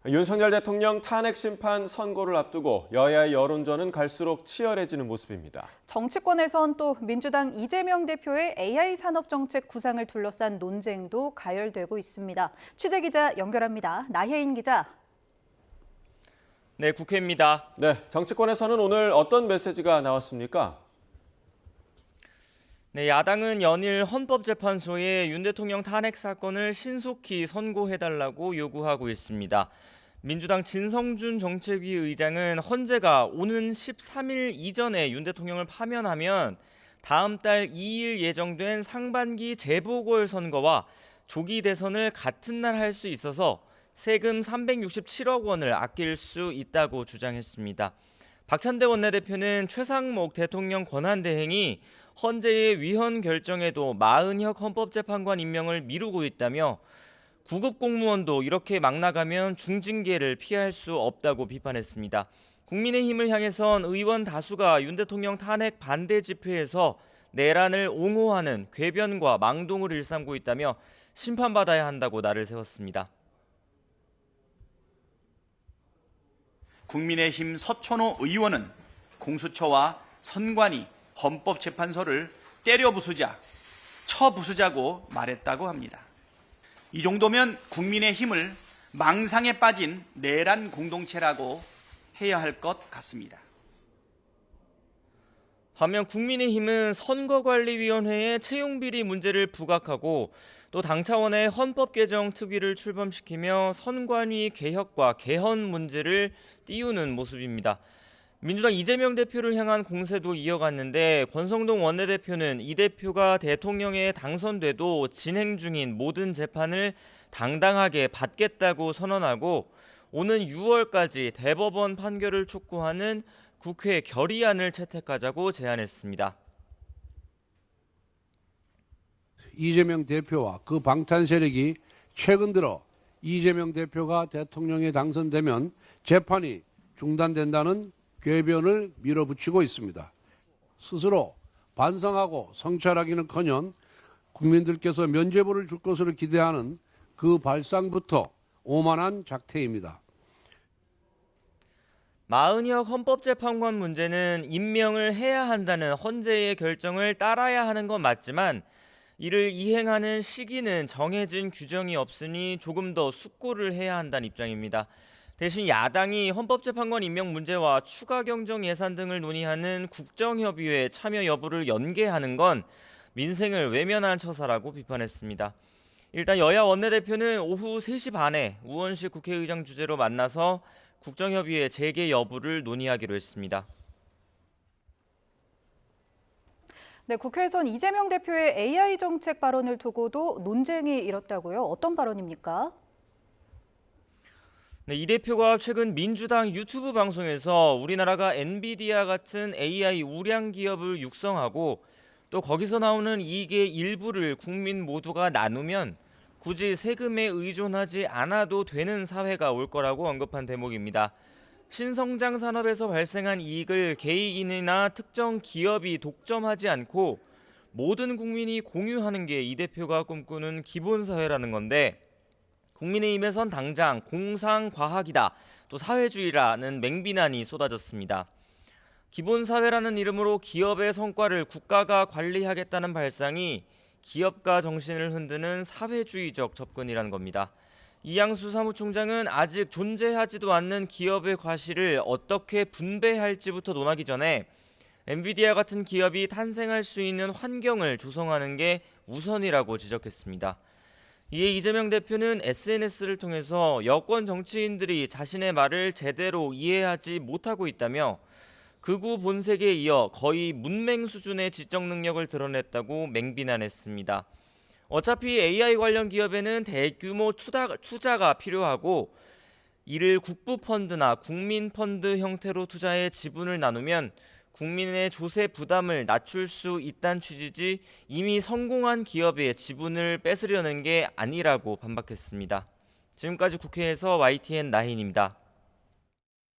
윤석열 대통령 탄핵 심판 선고를 앞두고 여야의 여론전은 갈수록 치열해지는 모습입니다. 정치권에선 또 민주당 이재명 대표의 AI 산업 정책 구상을 둘러싼 논쟁도 가열되고 있습니다. 취재기자 연결합니다. 나혜인 기자. 네, 국회입니다. 네, 정치권에서는 오늘 어떤 메시지가 나왔습니까? 네, 야당은 연일 헌법재판소에 윤 대통령 탄핵 사건을 신속히 선고해달라고 요구하고 있습니다. 민주당 진성준 정책위 의장은 헌재가 오는 13일 이전에 윤 대통령을 파면하면 다음 달 2일 예정된 상반기 재보궐선거와 조기 대선을 같은 날 할 수 있어서 세금 367억 원을 아낄 수 있다고 주장했습니다. 박찬대 원내대표는 최상목 대통령 권한대행이 헌재의 위헌 결정에도 마은혁 헌법재판관 임명을 미루고 있다며 구급 공무원도 이렇게 막 나가면 중징계를 피할 수 없다고 비판했습니다. 국민의힘을 향해선 의원 다수가 윤 대통령 탄핵 반대 집회에서 내란을 옹호하는 궤변과 망동을 일삼고 있다며 심판받아야 한다고 날을 세웠습니다. 국민의힘 서천호 의원은 공수처와 선관위, 헌법재판소를 때려 부수자, 쳐 부수자고 말했다고 합니다. 이 정도면 국민의힘을 망상에 빠진 내란 공동체라고 해야 할 것 같습니다. 반면 국민의힘은 선거관리위원회의 채용비리 문제를 부각하고 또 당 차원의 헌법개정특위를 출범시키며 선관위 개혁과 개헌 문제를 띄우는 모습입니다. 민주당 이재명 대표를 향한 공세도 이어갔는데 권성동 원내대표는 이 대표가 대통령에 당선돼도 진행 중인 모든 재판을 당당하게 받겠다고 선언하고 오는 6월까지 대법원 판결을 촉구하는 국회 결의안을 채택하자고 제안했습니다. 이재명 대표와 그 방탄 세력이 최근 들어 이재명 대표가 대통령에 당선되면 재판이 중단된다는 궤변을 밀어붙이고 있습니다. 스스로 반성하고 성찰하기는커녕 국민들께서 면죄부를 줄 것으로 기대하는 그 발상부터 오만한 작태입니다. 마은혁 헌법재판관 문제는 임명을 해야 한다는 헌재의 결정을 따라야 하는 건 맞지만 이를 이행하는 시기는 정해진 규정이 없으니 조금 더 숙고를 해야 한다는 입장입니다. 대신 야당이 헌법재판관 임명 문제와 추가 경정 예산 등을 논의하는 국정협의회 참여 여부를 연계하는 건 민생을 외면한 처사라고 비판했습니다. 일단 여야 원내대표는 오후 3시 반에 우원식 국회의장 주재로 만나서 국정협의회 재개 여부를 논의하기로 했습니다. 네, 국회에선 이재명 대표의 AI 정책 발언을 두고도 논쟁이 일었다고요? 어떤 발언입니까? 네, 이 대표가 최근 민주당 유튜브 방송에서 우리나라가 엔비디아 같은 AI 우량 기업을 육성하고 또 거기서 나오는 이익의 일부를 국민 모두가 나누면 굳이 세금에 의존하지 않아도 되는 사회가 올 거라고 언급한 대목입니다. 신성장 산업에서 발생한 이익을 개인이나 특정 기업이 독점하지 않고 모든 국민이 공유하는 게 이 대표가 꿈꾸는 기본사회라는 건데 국민의힘에선 당장 공상과학이다, 또 사회주의라는 맹비난이 쏟아졌습니다. 기본사회라는 이름으로 기업의 성과를 국가가 관리하겠다는 발상이 기업가 정신을 흔드는 사회주의적 접근이라는 겁니다. 이양수 사무총장은 아직 존재하지도 않는 기업의 과실을 어떻게 분배할지부터 논하기 전에 엔비디아 같은 기업이 탄생할 수 있는 환경을 조성하는 게 우선이라고 지적했습니다. 이에 이재명 대표는 SNS를 통해서 여권 정치인들이 자신의 말을 제대로 이해하지 못하고 있다며 극우 본색에 이어 거의 문맹 수준의 지적 능력을 드러냈다고 맹비난했습니다. 어차피 AI 관련 기업에는 대규모 투자가 필요하고 이를 국부펀드나 국민펀드 형태로 투자해 지분을 나누면 국민의 조세 부담을 낮출 수 있다는 취지지 이미 성공한 기업의 지분을 뺏으려는 게 아니라고 반박했습니다. 지금까지 국회에서 YTN 나인입니다.